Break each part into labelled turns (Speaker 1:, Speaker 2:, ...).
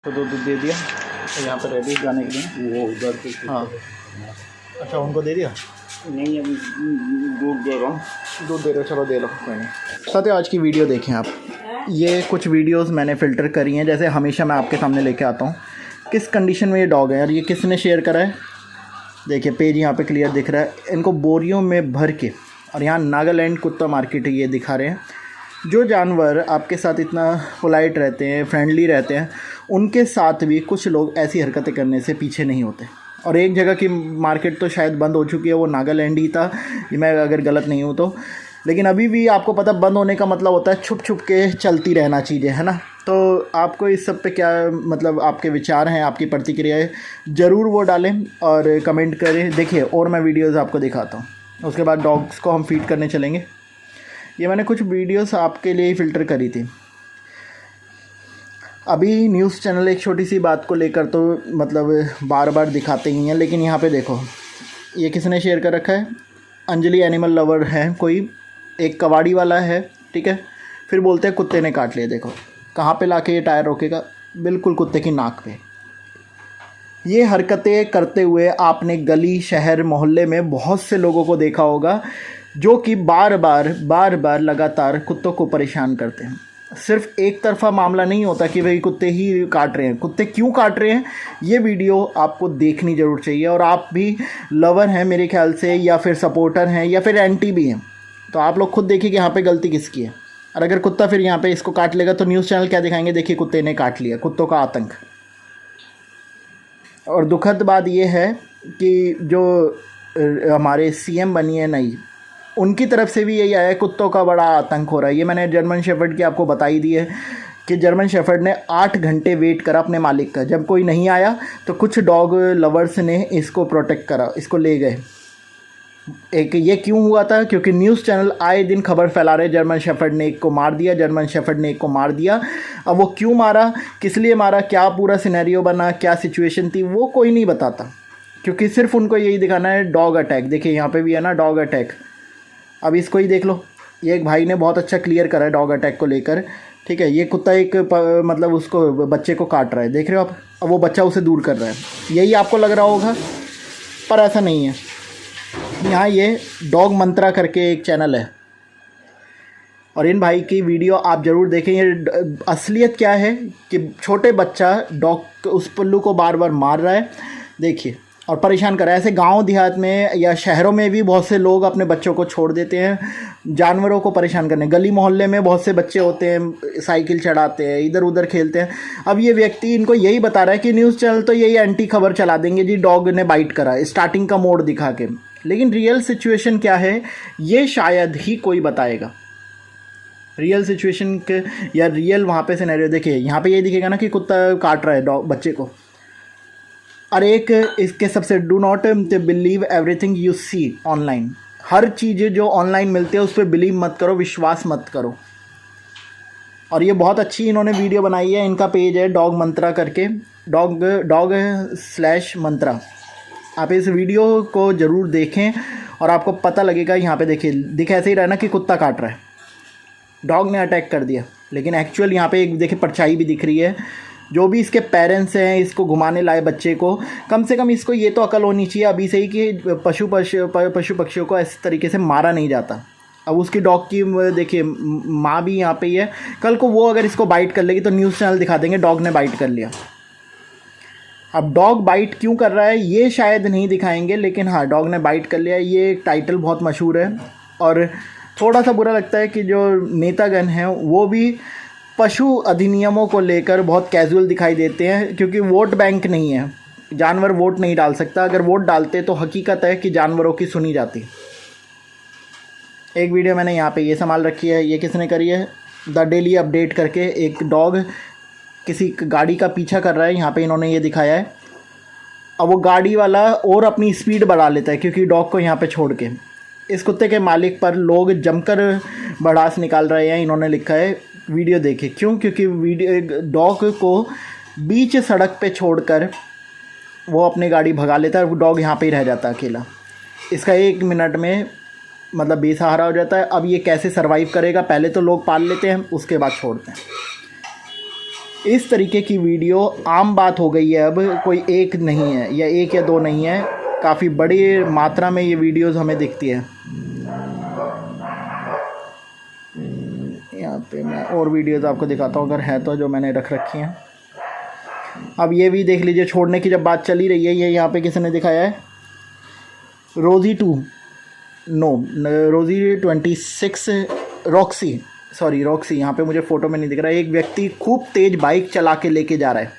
Speaker 1: तो दूध दे दिया तो यहाँ पर रेडी जाने के लिए वो उधर पे। हाँ अच्छा, उनको दे दिया?
Speaker 2: नहीं, अभी दूध दे रहा हूँ।
Speaker 1: दूध दे रहे हो, चलो दे लो, कोई नहीं। साथ ही आज की वीडियो देखें आप। ये कुछ वीडियोस मैंने फ़िल्टर करी हैं, जैसे हमेशा मैं आपके सामने लेके आता हूँ किस कंडीशन में ये डॉग है। और ये किसने शेयर करा है, देखिए पेज यहाँ पे क्लियर दिख रहा है। इनको बोरियों में भर के, और यहाँ नागालैंड कुत्ता मार्केट ये दिखा रहे हैं। जो जानवर आपके साथ इतना पोलाइट रहते हैं, फ्रेंडली रहते हैं, उनके साथ भी कुछ लोग ऐसी हरकतें करने से पीछे नहीं होते। और एक जगह की मार्केट तो शायद बंद हो चुकी है, वो नागालैंड ही था, मैं अगर गलत नहीं हूँ तो। लेकिन अभी भी आपको पता, बंद होने का मतलब होता है छुप छुप के चलती रहना चीज़ें, है ना। तो आपको इस सब पे क्या मतलब आपके विचार हैं, आपकी प्रतिक्रिया है, ज़रूर वो डालें और कमेंट करें। देखिए और मैं वीडियोज़ आपको दिखाता हूँ, उसके बाद डॉग्स को हम फीड करने चलेंगे। ये मैंने कुछ वीडियोस आपके लिए ही फ़िल्टर करी थी। अभी न्यूज़ चैनल एक छोटी सी बात को लेकर तो मतलब बार बार दिखाते ही हैं, लेकिन यहाँ पे देखो ये किसने शेयर कर रखा है। अंजलि एनिमल लवर है कोई, एक कबाड़ी वाला है, ठीक है। फिर बोलते हैं कुत्ते ने काट लिया। देखो कहाँ पे लाके ये टायर रोकेगा, बिल्कुल कुत्ते की नाक पे। ये हरकतें करते हुए आपने गली, शहर, मोहल्ले में बहुत से लोगों को देखा होगा जो कि बार बार लगातार कुत्तों को परेशान करते हैं। सिर्फ एक तरफा मामला नहीं होता कि भाई कुत्ते ही काट रहे हैं। कुत्ते क्यों काट रहे हैं, ये वीडियो आपको देखनी ज़रूर चाहिए। और आप भी लवर हैं मेरे ख्याल से, या फिर सपोर्टर हैं, या फिर एंटी भी हैं, तो आप लोग खुद देखिए कि यहाँ पे गलती किसकी है। और अगर कुत्ता फिर यहाँ पे इसको काट लेगा तो न्यूज़ चैनल क्या दिखाएंगे, देखिए कुत्ते ने काट लिया, कुत्तों का आतंक। और दुखद बात यह है कि जो हमारे सीएम बनी है नई, उनकी तरफ से भी यही आया है, कुत्तों का बड़ा आतंक हो रहा है। ये मैंने जर्मन शेफर्ड की आपको बताई दी है कि जर्मन शेफर्ड ने 8 घंटे वेट करा अपने मालिक का। जब कोई नहीं आया तो कुछ डॉग लवर्स ने इसको प्रोटेक्ट करा, इसको ले गए। एक ये क्यों हुआ था, क्योंकि न्यूज़ चैनल आए दिन खबर फैला रहे जर्मन शेफर्ड ने एक को मार दिया, जर्मन शेफर्ड ने एक को मार दिया। अब वो क्यों मारा, किस लिए मारा, क्या पूरा सिनेरियो बना, क्या सिचुएशन थी, वो कोई नहीं बताता, क्योंकि सिर्फ उनको यही दिखाना है डॉग अटैक। देखिए यहाँ पे भी है ना डॉग अटैक। अब इसको ही देख लो, ये एक भाई ने बहुत अच्छा क्लियर करा है डॉग अटैक को लेकर, ठीक है। ये कुत्ता एक मतलब उसको बच्चे को काट रहा है, देख रहे हो आप। अब वो बच्चा उसे दूर कर रहा है, यही आपको लग रहा होगा, पर ऐसा नहीं है। यहाँ ये डॉग मंत्रा करके एक चैनल है, और इन भाई की वीडियो आप ज़रूर देखें। ये असलियत क्या है कि छोटे बच्चा डॉग उस पल्लू को बार बार मार रहा है, देखिए, और परेशान कर रहा है। ऐसे गांव देहात में या शहरों में भी बहुत से लोग अपने बच्चों को छोड़ देते हैं जानवरों को परेशान करने। गली मोहल्ले में बहुत से बच्चे होते हैं, साइकिल चढ़ाते हैं, इधर उधर खेलते हैं। अब ये व्यक्ति इनको यही बता रहा है कि न्यूज़ चैनल तो यही एंटी खबर चला देंगे जी, डॉग ने बाइट करा, स्टार्टिंग का मोड दिखा के। लेकिन रियल सिचुएशन क्या है ये शायद ही कोई बताएगा। रियल सिचुएशन के या रियल वहाँ पे सिनेरियो देखिए, यहाँ पे ये दिखेगा ना कि कुत्ता काट रहा है डॉग बच्चे को। और एक इसके सबसे do not believe everything you see online. हर चीज़ जो ऑनलाइन मिलती है उस पर बिलीव मत करो, विश्वास मत करो। और ये बहुत अच्छी इन्होंने वीडियो बनाई है, इनका पेज है डॉग मंत्रा करके, डॉग/मंत्रा। आप इस वीडियो को ज़रूर देखें और आपको पता लगेगा। यहाँ पे देखिए, दिख ऐसे ही रहा ना कि कुत्ता काट रहा है, डॉग ने अटैक कर दिया, लेकिन एक्चुअल यहाँ पे एक देखिए परछाई भी दिख रही है। जो भी इसके पेरेंट्स हैं इसको घुमाने लाए बच्चे को, कम से कम इसको ये तो अकल होनी चाहिए अभी से ही कि पशु पक्षियों को इस तरीके से मारा नहीं जाता। अब उसकी डॉग की देखिए माँ भी यहाँ पे ही है, कल को वो अगर इसको बाइट कर लेगी तो न्यूज़ चैनल दिखा देंगे डॉग ने बाइट कर लिया। अब डॉग बाइट क्यों कर रहा है ये शायद नहीं दिखाएंगे, लेकिन हाँ डॉग ने बाइट कर लिया, ये एक टाइटल बहुत मशहूर है। और थोड़ा सा बुरा लगता है कि जो नेतागण हैं वो भी पशु अधिनियमों को लेकर बहुत कैजुअल दिखाई देते हैं, क्योंकि वोट बैंक नहीं है, जानवर वोट नहीं डाल सकता। अगर वोट डालते तो हकीकत है कि जानवरों की सुनी जाती। एक वीडियो मैंने यहाँ पे ये संभाल रखी है, ये किसने करी है, द डेली अपडेट करके। एक डॉग किसी गाड़ी का पीछा कर रहा है, यहाँ पे इन्होंने ये दिखाया है। अब वो गाड़ी वाला और अपनी स्पीड बढ़ा लेता है क्योंकि डॉग को यहाँ पे छोड़ के। इस कुत्ते के मालिक पर लोग जमकर भड़ास निकाल रहे हैं, इन्होंने लिखा है। वीडियो देखे क्यों, क्योंकि वीडियो डॉग को बीच सड़क पे छोड़कर वो अपनी गाड़ी भगा लेता है, वो डॉग यहाँ पे ही रह जाता है अकेला। इसका 1 मिनट में मतलब बेसहारा हो जाता है। अब ये कैसे सर्वाइव करेगा, पहले तो लोग पाल लेते हैं उसके बाद छोड़ते हैं। इस तरीके की वीडियो आम बात हो गई है, अब कोई एक नहीं है या एक या दो नहीं है, काफ़ी बड़ी मात्रा में ये वीडियोस हमें दिखती है। यहाँ पे मैं और वीडियोस आपको दिखाता हूँ अगर है तो, जो मैंने रख रखी हैं। अब ये भी देख लीजिए, छोड़ने की जब बात चली रही है, ये यहाँ पे किसी ने दिखाया है रोज़ी 26 रॉक्सी, यहाँ पे मुझे फ़ोटो में नहीं दिख रहा है। एक व्यक्ति खूब तेज़ बाइक चला के लेके जा रहा है,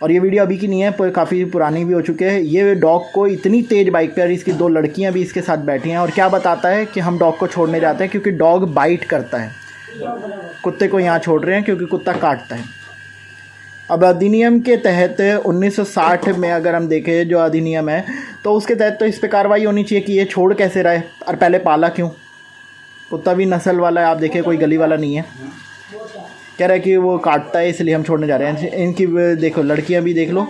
Speaker 1: और ये वीडियो अभी की नहीं है, पर काफ़ी पुरानी भी हो चुके हैं। ये डॉग को इतनी तेज़ बाइक पे, और इसकी 2 लड़कियां भी इसके साथ बैठी हैं, और क्या बताता है कि हम डॉग को छोड़ने जाते हैं क्योंकि डॉग बाइट करता है। कुत्ते को यहाँ छोड़ रहे हैं क्योंकि कुत्ता काटता है। अब अधिनियम के तहत 1960 में अगर हम देखें जो अधिनियम है, तो उसके तहत तो इस पर कार्रवाई होनी चाहिए कि ये छोड़ कैसे रहे, और पहले पाला क्यों। कुत्ता भी नस्ल वाला है, आप देखें कोई गली वाला नहीं है। कह रहा है कि वो काटता है इसलिए हम छोड़ने जा रहे हैं। इनकी देखो लड़कियां भी देख लो,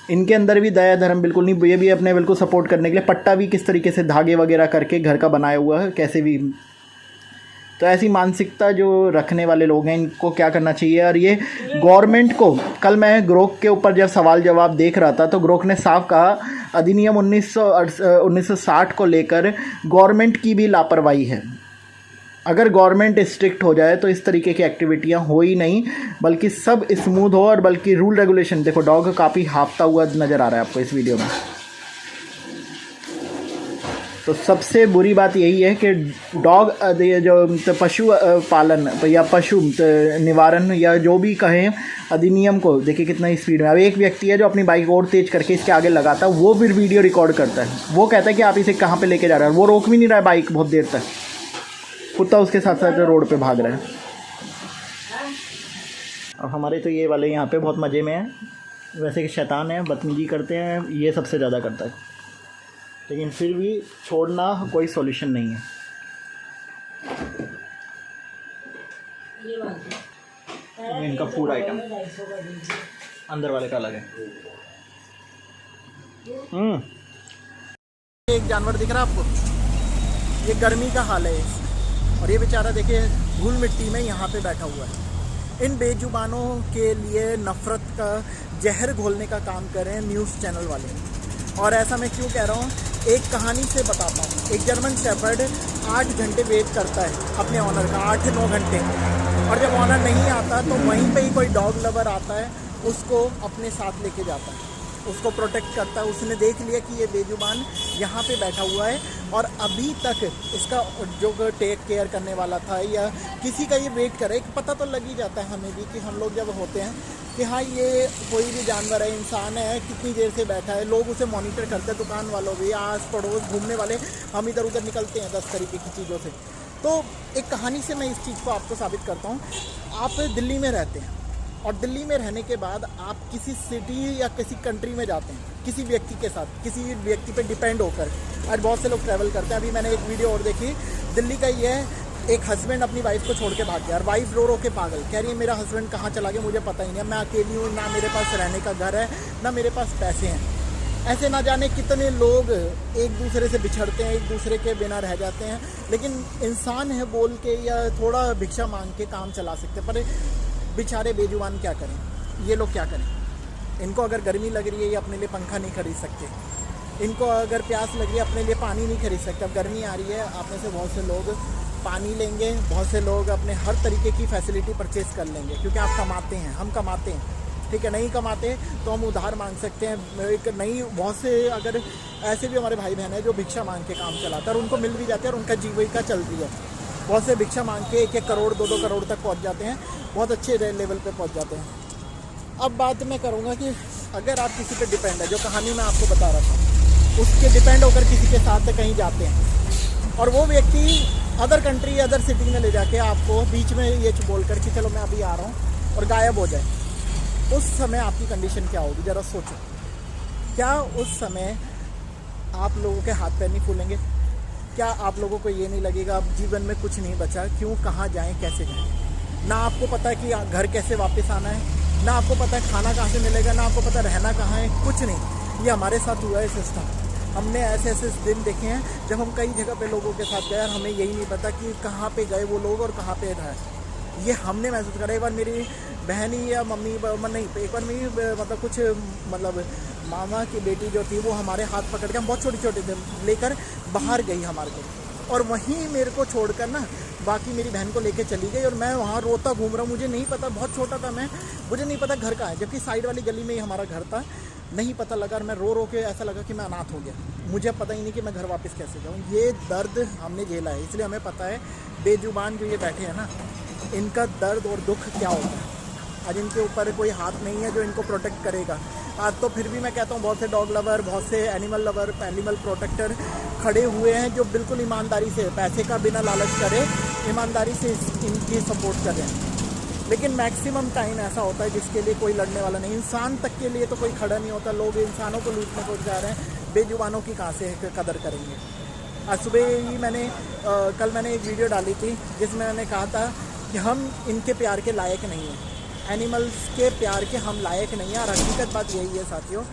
Speaker 1: इनके अंदर भी दया धर्म बिल्कुल नहीं। ये भी अपने बिल्कुल सपोर्ट करने के लिए पट्टा भी किस तरीके से धागे वगैरह करके घर का बनाया हुआ है, कैसे भी। तो ऐसी मानसिकता जो रखने वाले लोग हैं, इनको क्या करना चाहिए। और ये गवर्नमेंट को, कल मैं ग्रोक के ऊपर जब सवाल जवाब देख रहा था तो ग्रोक ने साफ कहा अधिनियम 1960 को लेकर गवर्नमेंट की भी लापरवाही है। अगर गवर्नमेंट स्ट्रिक्ट हो जाए तो इस तरीके की एक्टिविटियां हो ही नहीं, बल्कि सब स्मूथ हो, और बल्कि रूल रेगुलेशन। देखो डॉग काफ़ी हाफता हुआ नज़र आ रहा है आपको इस वीडियो में। तो सबसे बुरी बात यही है कि डॉग जो पशु पालन या पशु निवारण या जो भी कहें अधिनियम को, देखिए कितना स्पीड में। अब एक व्यक्ति है जो अपनी बाइक और तेज़ करके इसके आगे लगाता है, वो फिर वीडियो रिकॉर्ड करता है। वो कहता है कि आप इसे कहाँ पे लेके जा रहे हैं, वो रोक भी नहीं रहा है बाइक बहुत देर तक। कुत्ता उसके साथ साथ रोड पे भाग रहा है। अब हमारे तो ये वाले यहाँ पे बहुत मज़े में हैं, वैसे कि शैतान है, बदतमीजी करते हैं, ये सबसे ज़्यादा करता है, लेकिन फिर भी छोड़ना कोई सॉल्यूशन नहीं है। इनका फूड आइटम अंदर वाले का अलग है। एक जानवर दिख रहा है आपको, ये गर्मी का हाल है, और ये बेचारा देखिए धूल मिट्टी में यहाँ पे बैठा हुआ है। इन बेजुबानों के लिए नफ़रत का जहर घोलने का काम कर रहे हैं न्यूज़ चैनल वाले। और ऐसा मैं क्यों कह रहा हूँ, एक कहानी से बताता हूँ। एक जर्मन शेफर्ड 8 घंटे वेट करता है अपने ऑनर का, 8-9 घंटे, और जब ऑनर नहीं आता तो वहीं पे ही कोई डॉग लवर आता है, उसको अपने साथ लेके जाता है, उसको प्रोटेक्ट करता है। उसने देख लिया कि ये बेजुबान यहाँ पे बैठा हुआ है, और अभी तक इसका जो टेक केयर करने वाला था या किसी का ये वेट करे। पता तो लग ही जाता है हमें भी कि हम लोग जब होते हैं कि हाँ ये कोई भी जानवर है, इंसान है, कितनी देर से बैठा है। लोग उसे मॉनिटर करते हैं, दुकान वालों भी, आस पड़ोस घूमने वाले, हम इधर उधर निकलते हैं 10 तरीके की चीज़ों से। तो एक कहानी से मैं इस चीज़ को आपको साबित करता हूँ। आप दिल्ली में रहते हैं, और दिल्ली में रहने के बाद आप किसी सिटी या किसी कंट्री में जाते हैं किसी व्यक्ति के साथ, किसी व्यक्ति पे डिपेंड होकर। आज बहुत से लोग ट्रैवल करते हैं। अभी मैंने एक वीडियो और देखी, दिल्ली का ये है, एक हस्बैंड अपनी वाइफ को छोड़ के भाग गया, और वाइफ रो रो के पागल, कह रही है मेरा हस्बैंड कहाँ चला गया मुझे पता ही नहीं है, मैं अकेली हूँ, ना मेरे पास रहने का घर है, ना मेरे पास पैसे हैं। ऐसे ना जाने कितने लोग एक दूसरे से बिछड़ते हैं, एक दूसरे के बिना रह जाते हैं। लेकिन इंसान है बोल के या थोड़ा भिक्षा मांग के काम चला सकते, पर बेचारे बेजुबान क्या करें, ये लोग क्या करें। इनको अगर गर्मी लग रही है ये अपने लिए पंखा नहीं खरीद सकते, इनको अगर प्यास लग रही है अपने लिए पानी नहीं खरीद सकते। अब गर्मी आ रही है, आप में से बहुत से लोग पानी लेंगे, बहुत से लोग अपने हर तरीके की फैसिलिटी परचेज़ कर लेंगे, क्योंकि आप कमाते हैं, हम कमाते हैं, ठीक है। नहीं कमाते तो हम उधार मांग सकते हैं। एक नहीं, बहुत से अगर ऐसे भी हमारे भाई बहन हैं जो भिक्षा मांग के काम चलाते हैं, और उनको मिल भी जाते हैं, और उनका जीविका चल रही है। बहुत से भिक्षा मांग के 1-1 करोड़ 2-2 करोड़ तक पहुंच जाते हैं, बहुत अच्छे लेवल पे पहुंच जाते हैं। अब बात मैं करूंगा कि अगर आप किसी पे डिपेंड है, जो कहानी मैं आपको बता रहा था, उसके डिपेंड होकर किसी के साथ कहीं जाते हैं, और वो व्यक्ति अदर कंट्री अदर सिटी में ले जाके आपको बीच में ये बोल कर कि चलो मैं अभी आ रहा हूँ, और गायब हो जाए, उस समय आपकी कंडीशन क्या होगी, ज़रा सोचो। क्या उस समय आप लोगों के हाथ पैर नहीं फूलेंगे? क्या आप लोगों को ये नहीं लगेगा अब जीवन में कुछ नहीं बचा, क्यों, कहाँ जाएं, कैसे जाएं? ना आपको पता है कि घर कैसे वापस आना है, ना आपको पता है खाना कहाँ से मिलेगा, ना आपको पता रहना कहाँ है, कुछ नहीं। ये हमारे साथ हुआ है सिस्टम। हमने ऐसे ऐसे दिन देखे हैं जब हम कई जगह पे लोगों के साथ गए और हमें यही नहीं पता कि कहाँ पे गए वो लोग और कहाँ पे रहे। ये हमने महसूस करा। एक बार मेरी बहनी या मम्मी नहीं, एक बार मेरी मतलब कुछ मतलब मामा की बेटी जो थी वो हमारे हाथ पकड़ के, हम बहुत छोटे छोटे थे, लेकर बाहर गई हमारे को, और वहीं मेरे को छोड़कर ना बाकी मेरी बहन को लेके चली गई, और मैं वहाँ रोता घूम रहा हूँ। मुझे नहीं पता, बहुत छोटा था मैं, मुझे नहीं पता घर कहाँ है, जबकि साइड वाली गली में ही हमारा घर था। नहीं पता लगा, और मैं रो रो के ऐसा लगा कि मैं अनाथ हो गया। मुझे पता ही नहीं कि मैं घर वापस कैसे जाऊँ। ये दर्द हमने झेला है, इसलिए हमें पता है बेजुबान जो ये बैठे हैं ना, इनका दर्द और दुख क्या होता है। आज इनके ऊपर कोई हाथ नहीं है जो इनको प्रोटेक्ट करेगा। आज तो फिर भी मैं कहता हूँ बहुत से डॉग लवर, बहुत से एनिमल लवर, एनिमल प्रोटेक्टर खड़े हुए हैं जो बिल्कुल ईमानदारी से, पैसे का बिना लालच करे, ईमानदारी से इनकी सपोर्ट कर रहे हैं। लेकिन मैक्सिमम टाइम ऐसा होता है जिसके लिए कोई लड़ने वाला नहीं, इंसान तक के लिए तो कोई खड़ा नहीं होता। लोग इंसानों को लूटने को जा रहे हैं, बेजुबानों की कहाँ से कदर करेंगे। आज सुबह ही कल मैंने एक वीडियो डाली थी जिसमें मैंने कहा था कि हम इनके प्यार के लायक नहीं हैं, एनिमल्स के प्यार के हम लायक नहीं हैं। और हकीकत बात यही है साथियों,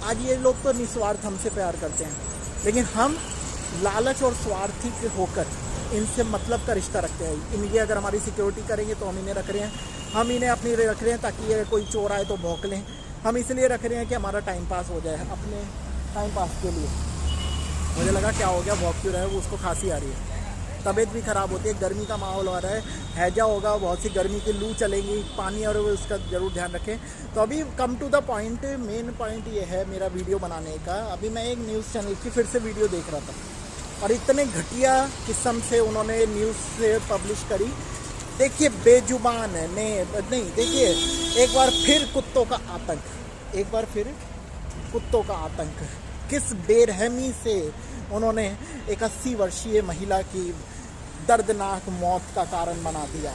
Speaker 1: आज ये लोग तो निस्वार्थ हमसे प्यार करते हैं, लेकिन हम लालच और स्वार्थी होकर इनसे मतलब का रिश्ता रखते हैं। इनकी अगर हमारी सिक्योरिटी करेंगे तो हम इन्हें रख रहे हैं, हम इन्हें अपनी रख रहे हैं ताकि अगर कोई चोर आए तो भौंक लें। हम इसलिए रख रहे हैं कि हमारा टाइम पास हो जाए, अपने टाइम पास के लिए। मुझे लगा क्या हो गया, भौंक क्यों रहा है, वो उसको खांसी आ रही है, तबीयत भी ख़राब होती है, गर्मी का माहौल हो रहा है, हैजा होगा, बहुत सी गर्मी की लू चलेंगी, पानी और उसका ज़रूर ध्यान रखें। तो अभी come to the point, main point ये है मेरा वीडियो बनाने का। अभी मैं एक न्यूज़ चैनल की फिर से वीडियो देख रहा था, और इतने घटिया किस्म से उन्होंने न्यूज़ से पब्लिश करी। देखिए बेजुबान है नहीं, देखिए एक बार फिर कुत्तों का आतंक, एक बार फिर कुत्तों का आतंक। किस बेरहमी से उन्होंने एक 80 वर्षीय महिला की दर्दनाक मौत का कारण बना दिया।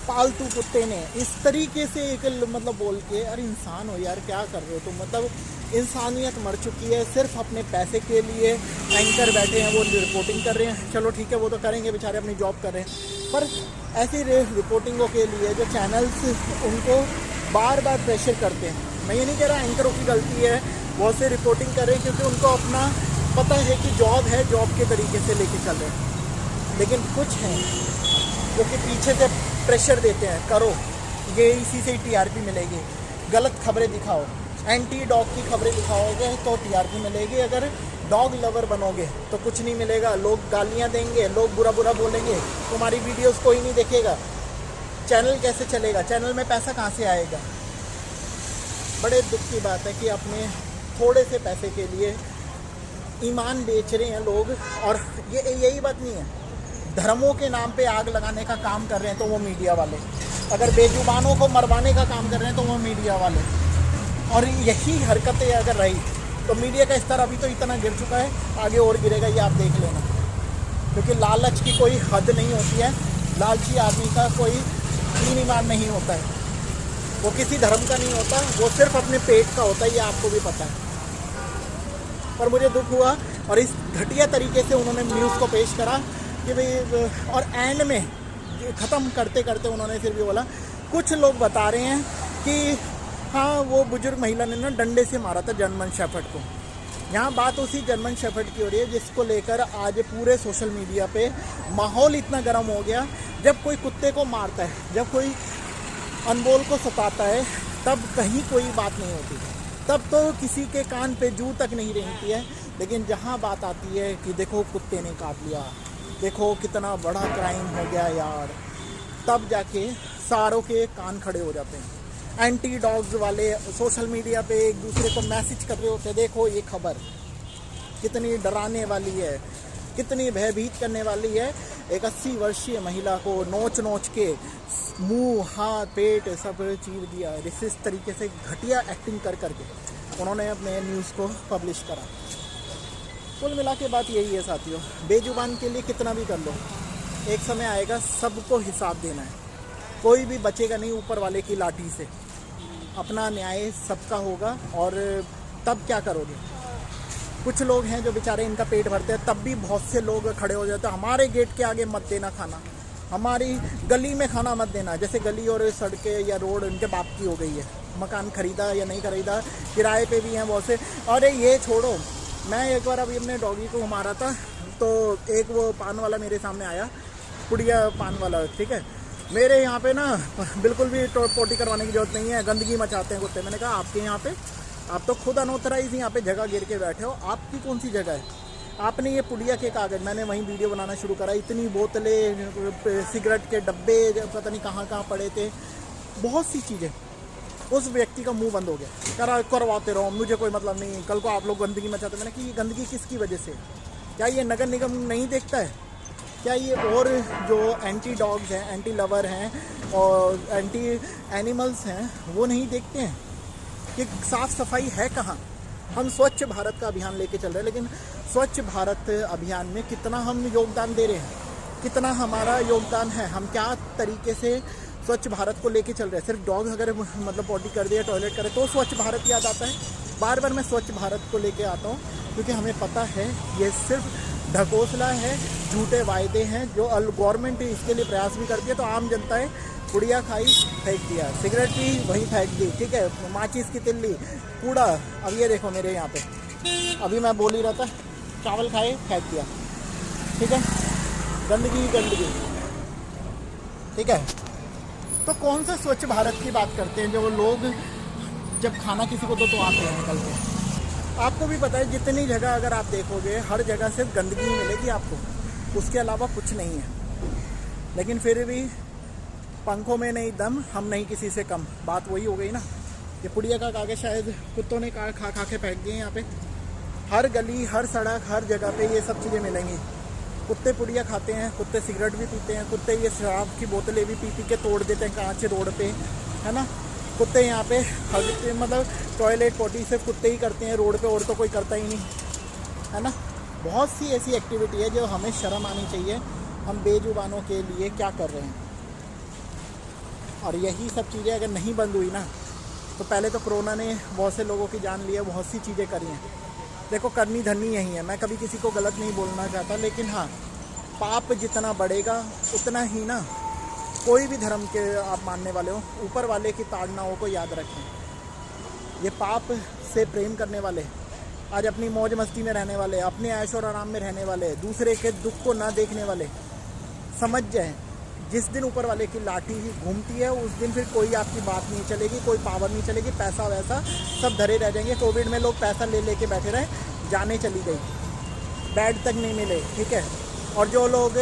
Speaker 1: पालतू कुत्ते ने इस तरीके से एक मतलब बोल के, अरे इंसान हो यार, क्या कर रहे हो तुम, मतलब इंसानियत मर चुकी है। सिर्फ अपने पैसे के लिए एंकर बैठे हैं, वो रिपोर्टिंग कर रहे हैं, चलो ठीक है वो तो करेंगे, बेचारे अपनी जॉब कर रहे हैं, पर ऐसी रिपोर्टिंगों के लिए जो चैनल्स उनको बार बार प्रेशर करते हैं। मैं ये नहीं कह रहा एंकरों की गलती है, बहुत से रिपोर्टिंग कर रहे हैं क्योंकि उनको अपना पता है कि जॉब है, जॉब के तरीके से लेके चल रहे हैं। लेकिन कुछ हैं जो कि पीछे से प्रेशर देते हैं, करो ये, इसी से टीआरपी मिलेगी, गलत खबरें दिखाओ, एंटी डॉग की खबरें दिखाओगे तो टीआरपी मिलेगी, अगर डॉग लवर बनोगे तो कुछ नहीं मिलेगा। लोग गालियां देंगे, लोग बुरा बुरा बोलेंगे, तुम्हारी वीडियोस कोई नहीं देखेगा, चैनल कैसे चलेगा, चैनल में पैसा कहाँ से आएगा। बड़े दुख की बात है कि अपने थोड़े से पैसे के लिए ईमान बेच रहे हैं लोग। और ये यही बात नहीं है, धर्मों के नाम पे आग लगाने का काम कर रहे हैं तो वो मीडिया वाले, अगर बेजुबानों को मरवाने का काम कर रहे हैं तो वो मीडिया वाले। और यही हरकतें अगर रही तो मीडिया का स्तर अभी तो इतना गिर चुका है, आगे और गिरेगा, ये आप देख लेना। क्योंकि लालच की कोई हद नहीं होती है, लालची आदमी का कोई दीन ईमान नहीं होता है, वो किसी धर्म का नहीं होता, वो सिर्फ अपने पेट का होता है, ये आपको भी पता है। पर मुझे दुख हुआ, और इस घटिया तरीके से उन्होंने न्यूज़ को पेश करा कि भाई, और एंड में ख़त्म करते करते उन्होंने फिर भी बोला, कुछ लोग बता रहे हैं कि हाँ वो बुजुर्ग महिला ने ना डंडे से मारा था जर्मन शेफर्ड को। यहाँ बात उसी जर्मन शेफर्ड की हो रही है जिसको लेकर आज पूरे सोशल मीडिया पे माहौल इतना गर्म हो गया। जब कोई कुत्ते को मारता है, जब कोई अनमोल को सताता है, तब कहीं कोई बात नहीं होती, तब तो किसी के कान पे जू तक नहीं रेंगती है। लेकिन जहाँ बात आती है कि देखो कुत्ते ने काट लिया, देखो कितना बड़ा क्राइम हो गया यार, तब जाके सारों के कान खड़े हो जाते हैं। एंटी डॉग्स वाले सोशल मीडिया पे एक दूसरे को मैसेज कर रहे होते हैं, देखो ये खबर कितनी डराने वाली है, कितनी भयभीत करने वाली है। एक 80 वर्षीय महिला को नोच नोच के मुंह, हाथ, पेट सब चीर दिया। इस तरीके से घटिया एक्टिंग कर करके उन्होंने अपने न्यूज़ को पब्लिश करा। कुल मिला के बात यही है साथियों, बेजुबान के लिए कितना भी कर लो, एक समय आएगा सबको हिसाब देना है, कोई भी बचेगा नहीं ऊपर वाले की लाठी से। अपना न्याय सबका होगा, और तब क्या करोगे। कुछ लोग हैं जो बेचारे इनका पेट भरते हैं, तब भी बहुत से लोग खड़े हो जाते हैं, हमारे गेट के आगे मत देना खाना, हमारी गली में खाना मत देना। जैसे गली और सड़कें या रोड उनके बाप की हो गई है, मकान खरीदा या नहीं खरीदा, किराए पे भी हैं बहुत से। अरे ये छोड़ो, मैं एक बार अभी अपने डॉगी को घुमा रहा था तो एक वो पान वाला मेरे सामने आया, पुड़िया पान वाला, ठीक है, मेरे यहाँ पे ना बिल्कुल भी पोटी करवाने की जरूरत नहीं है, गंदगी मचाते हैं कुत्ते। मैंने कहा आपके यहाँ पे, आप तो खुद अनऑथराइज यहाँ पे जगह गिर के बैठे हो, आपकी कौन सी जगह है? आपने ये पुड़िया के कागज़, मैंने वहीं वीडियो बनाना शुरू करा, इतनी बोतलें, सिगरेट के डब्बे पता नहीं कहाँ कहाँ पड़े थे, बहुत सी चीज़ें। उस व्यक्ति का मुंह बंद हो गया, करवाते रहो, मुझे कोई मतलब नहीं, कल को आप लोग गंदगी मचाते। मैंने कि ये गंदगी किसकी वजह से? क्या ये नगर निगम नहीं देखता है? क्या ये और जो एंटी डॉग्स हैं, एंटी लवर हैं और एंटी एनिमल्स हैं, वो नहीं देखते हैं कि साफ़ सफाई है कहाँ? हम स्वच्छ भारत का अभियान लेके चल रहे हैं, लेकिन स्वच्छ भारत अभियान में कितना हम योगदान दे रहे हैं, कितना हमारा योगदान है, हम क्या तरीके से स्वच्छ भारत को लेके चल रहे हैं? सिर्फ डॉग अगर मतलब पॉटी कर दिया, टॉयलेट करे तो स्वच्छ भारत याद आता है। बार बार मैं स्वच्छ भारत को लेके आता हूँ क्योंकि हमें पता है ये सिर्फ ढकोसला है, झूठे वायदे हैं जो गवर्नमेंट इसके लिए प्रयास भी करती है। तो आम जनता है पुड़िया खाई, फेंक दिया, सिगरेट पी, वहीं फेंक दी, ठीक है, माचिस की तिल्ली, कूड़ा। अब ये देखो मेरे यहाँ पे, अभी मैं बोल ही रहा था, चावल खाए, फेंक दिया, ठीक है, गंदगी गंदगी, ठीक है। तो कौन सा स्वच्छ भारत की बात करते हैं जो लोग जब खाना किसी को तो आते हैं निकल के। आपको भी पता है जितनी जगह अगर आप देखोगे, हर जगह सिर्फ गंदगी ही मिलेगी आपको, उसके अलावा कुछ नहीं है। लेकिन फिर भी पंखों में नहीं दम, हम नहीं किसी से कम, बात वही हो गई ना। ये पुड़िया का कागज़ शायद कुत्तों ने खा खा के फेंक दिए। यहाँ पे हर गली, हर सड़क, हर जगह पे ये सब चीज़ें मिलेंगी। कुत्ते पुड़िया खाते हैं, कुत्ते सिगरेट भी पीते हैं, कुत्ते ये शराब की बोतलें भी पी पी के तोड़ देते हैं कांच रोड पे, है ना। कुत्ते यहाँ पे मतलब टॉयलेट पॉटी सिर्फ कुत्ते ही करते हैं रोड पे, और तो कोई करता ही नहीं, है ना। बहुत सी ऐसी एक्टिविटी है जो हमें शर्म आनी चाहिए, हम बेजुबानों के लिए क्या कर रहे हैं। और यही सब चीज़ें अगर नहीं बंद हुई ना, तो पहले तो कोरोना ने बहुत से लोगों की जान ली है, बहुत सी चीज़ें करी हैं। देखो करनी धरनी यही है, मैं कभी किसी को गलत नहीं बोलना चाहता, लेकिन हाँ, पाप जितना बढ़ेगा उतना ही ना, कोई भी धर्म के आप मानने वाले हो, ऊपर वाले की ताड़नाओं को याद रखें। ये पाप से प्रेम करने वाले, आज अपनी मौज मस्ती में रहने वाले, अपने ऐश और आराम में रहने वाले, दूसरे के दुख को ना देखने वाले, समझ जाएं जिस दिन ऊपर वाले की लाठी घूमती है उस दिन फिर कोई आपकी बात नहीं चलेगी, कोई पावर नहीं चलेगी, पैसा वैसा सब धरे रह जाएंगे। कोविड में लोग पैसा ले लेके बैठे रहे, जाने चली गई, बेड तक नहीं मिले, ठीक है। और जो लोग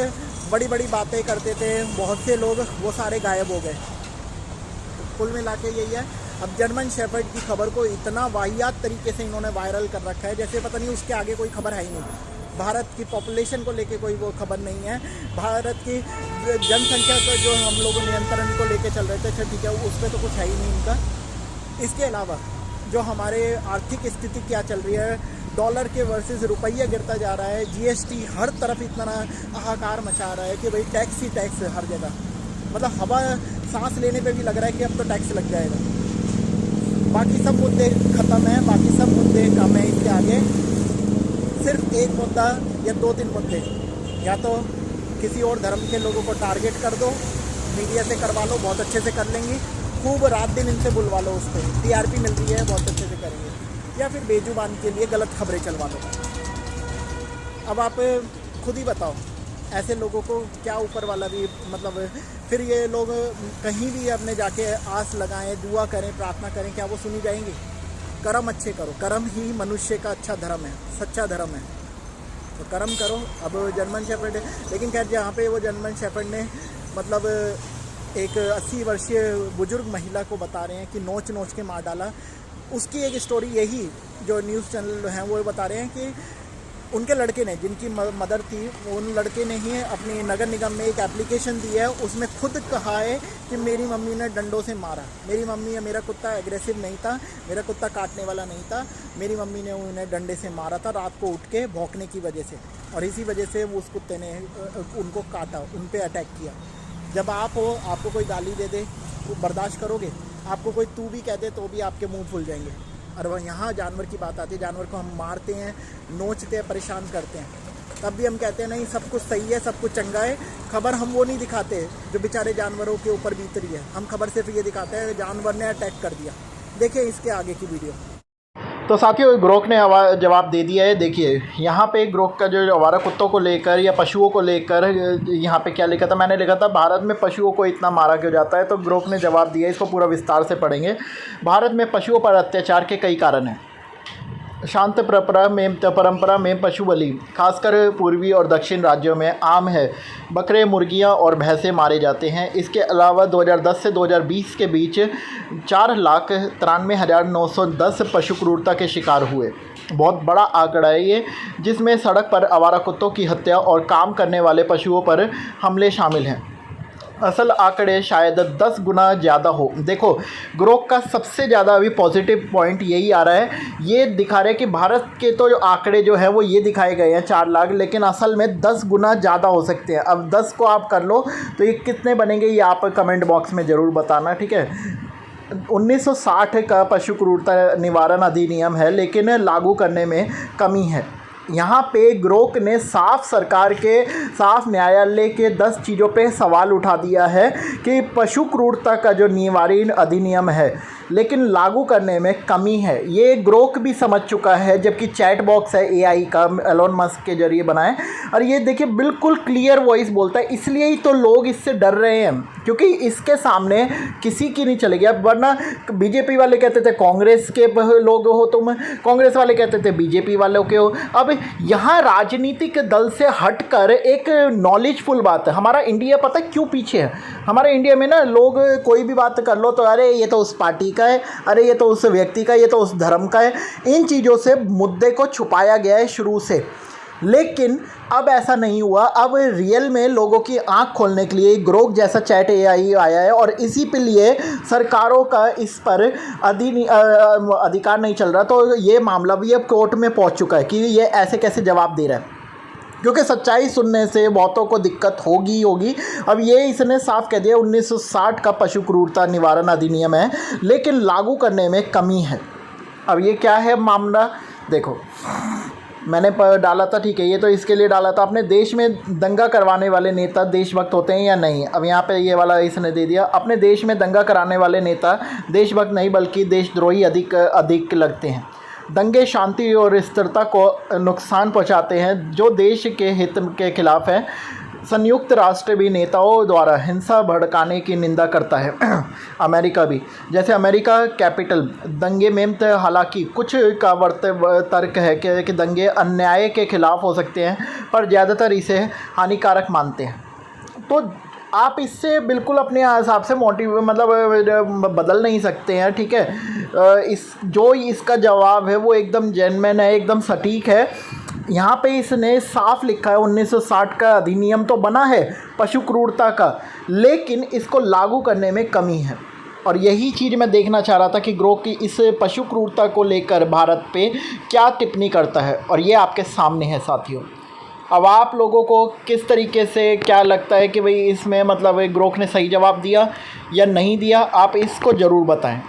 Speaker 1: बड़ी बड़ी बातें करते थे, बहुत से लोग, वो सारे गायब हो गए। तो कुल मिला के यही है। अब जर्मन शेफर्ड की खबर को इतना वाहियात तरीके से इन्होंने वायरल कर रखा है जैसे पता नहीं उसके आगे कोई खबर है ही नहीं। भारत की पॉपुलेशन को लेके कोई वो खबर नहीं है, भारत की जनसंख्या को जो हम लोग नियंत्रण को लेके चल रहे थे, अच्छा ठीक है, उस पर तो कुछ है ही नहीं इनका। इसके अलावा जो हमारे आर्थिक स्थिति क्या चल रही है, डॉलर के वर्सेस रुपया गिरता जा रहा है, जीएसटी हर तरफ इतना हाहाकार मचा रहा है कि भाई टैक्स ही टैक्स हर जगह, मतलब हवा सांस लेने पे भी लग रहा है कि अब तो टैक्स लग जाएगा। बाकी सब मुद्दे ख़त्म हैं, बाकी सब मुद्दे कम हैं, इसके आगे सिर्फ एक मुद्दा या 2-3 मुद्दे, या तो किसी और धर्म के लोगों को टारगेट कर दो, मीडिया से करवा लो, बहुत अच्छे से कर लेंगी, खूब रात दिन इनसे बुलवा लो, उस पर टीआरपी मिल रही है, बहुत अच्छे से करेंगे, या फिर बेजुबान के लिए गलत खबरें चलवा लो। अब आप खुद ही बताओ, ऐसे लोगों को क्या ऊपर वाला भी मतलब, फिर ये लोग कहीं भी अपने जाके आस लगाएं, दुआ करें, प्रार्थना करें, क्या वो सुनी जाएंगी? कर्म अच्छे करो, कर्म ही मनुष्य का अच्छा धर्म है, सच्चा धर्म है, तो कर्म करो। अब जर्मन शेफर्ड, लेकिन खैर जहाँ पे वो जर्मन शेफर्ड ने मतलब एक 80 वर्षीय बुजुर्ग महिला को बता रहे हैं कि नोच नोच के मार डाला, उसकी एक स्टोरी यही जो न्यूज़ चैनल हैं वो बता रहे हैं कि उनके लड़के ने, जिनकी मदर थी, उन लड़के ने ही अपनी नगर निगम में एक एप्लीकेशन दी है, उसमें खुद कहा है कि मेरी मम्मी ने डंडों से मारा, मेरी मम्मी, मेरा कुत्ता एग्रेसिव नहीं था, मेरा कुत्ता काटने वाला नहीं था, मेरी मम्मी ने उन्हें डंडे से मारा था रात को उठ के भौंकने की वजह से, और इसी वजह से वो उस कुत्ते ने उनको काटा, उन पर अटैक किया। जब आप हो, आपको कोई गाली दे दे तो बर्दाश्त करोगे? आपको कोई तू भी कह दे तो भी आपके मुंह फूल जाएंगे। और वह यहाँ जानवर की बात आती है, जानवर को हम मारते हैं, नोचते हैं, परेशान करते हैं, तब भी हम कहते हैं नहीं सब कुछ सही है, सब कुछ चंगा है। खबर हम वो नहीं दिखाते जो बेचारे जानवरों के ऊपर बीत रही है, हम खबर सिर्फ ये दिखाते हैं जानवर ने अटैक कर दिया। देखिए इसके आगे की वीडियो। तो साथियों ग्रोक ने जवाब दे दिया है। देखिए यहाँ पे ग्रोक का जो आवारा कुत्तों को लेकर या पशुओं को लेकर यहाँ पे क्या लिखा था, मैंने लिखा था भारत में पशुओं को इतना मारा क्यों जाता है। तो ग्रोक ने जवाब दिया, इसको पूरा विस्तार से पढ़ेंगे। भारत में पशुओं पर अत्याचार के कई कारण हैं। शांत परंपरा में पशु बलि खासकर पूर्वी और दक्षिण राज्यों में आम है। बकरे, मुर्गियां और भैंसे मारे जाते हैं। इसके अलावा 2010 से 2020 के बीच 4,93,910 पशु क्रूरता के शिकार हुए। बहुत बड़ा आंकड़ा है ये, जिसमें सड़क पर आवारा कुत्तों की हत्या और काम करने वाले पशुओं पर हमले शामिल हैं। असल आंकड़े शायद 10 गुना ज़्यादा हो। देखो ग्रोक का सबसे ज़्यादा अभी पॉजिटिव पॉइंट यही आ रहा है, ये दिखा रहा है कि भारत के तो जो आंकड़े जो है वो ये दिखाए गए हैं 4 लाख, लेकिन असल में 10 गुना ज़्यादा हो सकते हैं। अब 10 को आप कर लो तो ये कितने बनेंगे, ये आप कमेंट बॉक्स में ज़रूर बताना, ठीक है। 1960 का पशु क्रूरता निवारण अधिनियम है, लेकिन लागू करने में कमी है। यहाँ पे ग्रोक ने साफ न्यायालय के 10 चीज़ों पे सवाल उठा दिया है कि पशु क्रूरता का जो निवारण अधिनियम है लेकिन लागू करने में कमी है। ये ग्रोक भी समझ चुका है, जबकि चैट बॉक्स है एआई का, एलोन मस्क के जरिए बनाए, और ये देखिए बिल्कुल क्लियर वॉइस बोलता है। इसलिए ही तो लोग इससे डर रहे हैं, क्योंकि इसके सामने किसी की नहीं चलेगी। अब वरना बीजेपी वाले कहते थे कांग्रेस के लोग हो तुम, कांग्रेस वाले कहते थे बीजेपी वालों के हो। अब यहाँ राजनीतिक दल से हटकर एक नॉलेजफुल बात है। हमारा इंडिया पता है क्यों पीछे है? हमारे इंडिया में ना लोग कोई भी बात कर लो तो अरे ये तो उस पार्टी का है, अरे ये तो उस व्यक्ति का, ये तो उस धर्म का है। इन चीज़ों से मुद्दे को छुपाया गया है शुरू से, लेकिन अब ऐसा नहीं हुआ। अब रियल में लोगों की आंख खोलने के लिए ग्रोक जैसा चैट एआई आया है, और इसी पे लिए सरकारों का इस पर अधिकार नहीं चल रहा। तो ये मामला भी अब कोर्ट में पहुंच चुका है कि ये ऐसे कैसे जवाब दे रहा है, क्योंकि सच्चाई सुनने से बहुतों को दिक्कत होगी। अब ये इसने साफ कह दिया 1960 का पशु क्रूरता निवारण अधिनियम है, लेकिन लागू करने में कमी है। अब ये क्या है मामला, देखो मैंने डाला था, ठीक है, ये तो इसके लिए डाला था। अपने देश में दंगा करवाने वाले नेता देशभक्त होते हैं या नहीं? अब यहाँ पे ये वाला इसने दे दिया, अपने देश में दंगा कराने वाले नेता देशभक्त नहीं बल्कि देशद्रोही अधिक लगते हैं। दंगे शांति और स्थिरता को नुकसान पहुंचाते हैं, जो देश के हित के खिलाफ है। संयुक्त राष्ट्र भी नेताओं द्वारा हिंसा भड़काने की निंदा करता है। अमेरिका भी, जैसे अमेरिका कैपिटल दंगे में हालांकि कुछ का तर्क है कि दंगे अन्याय के खिलाफ हो सकते हैं, पर ज़्यादातर इसे हानिकारक मानते हैं। तो आप इससे बिल्कुल अपने हिसाब से बदल नहीं सकते हैं, ठीक है। इसका जवाब है वो एकदम जेन्युइन है, एकदम सटीक है। यहाँ पे इसने साफ लिखा है 1960 का अधिनियम तो बना है पशु क्रूरता का, लेकिन इसको लागू करने में कमी है। और यही चीज़ मैं देखना चाह रहा था कि ग्रोक की इस पशु क्रूरता को लेकर भारत पे क्या टिप्पणी करता है, और ये आपके सामने है साथियों। अब आप लोगों को किस तरीके से क्या लगता है कि भाई इसमें ग्रोक ने सही जवाब दिया या नहीं दिया, आप इसको ज़रूर बताएं।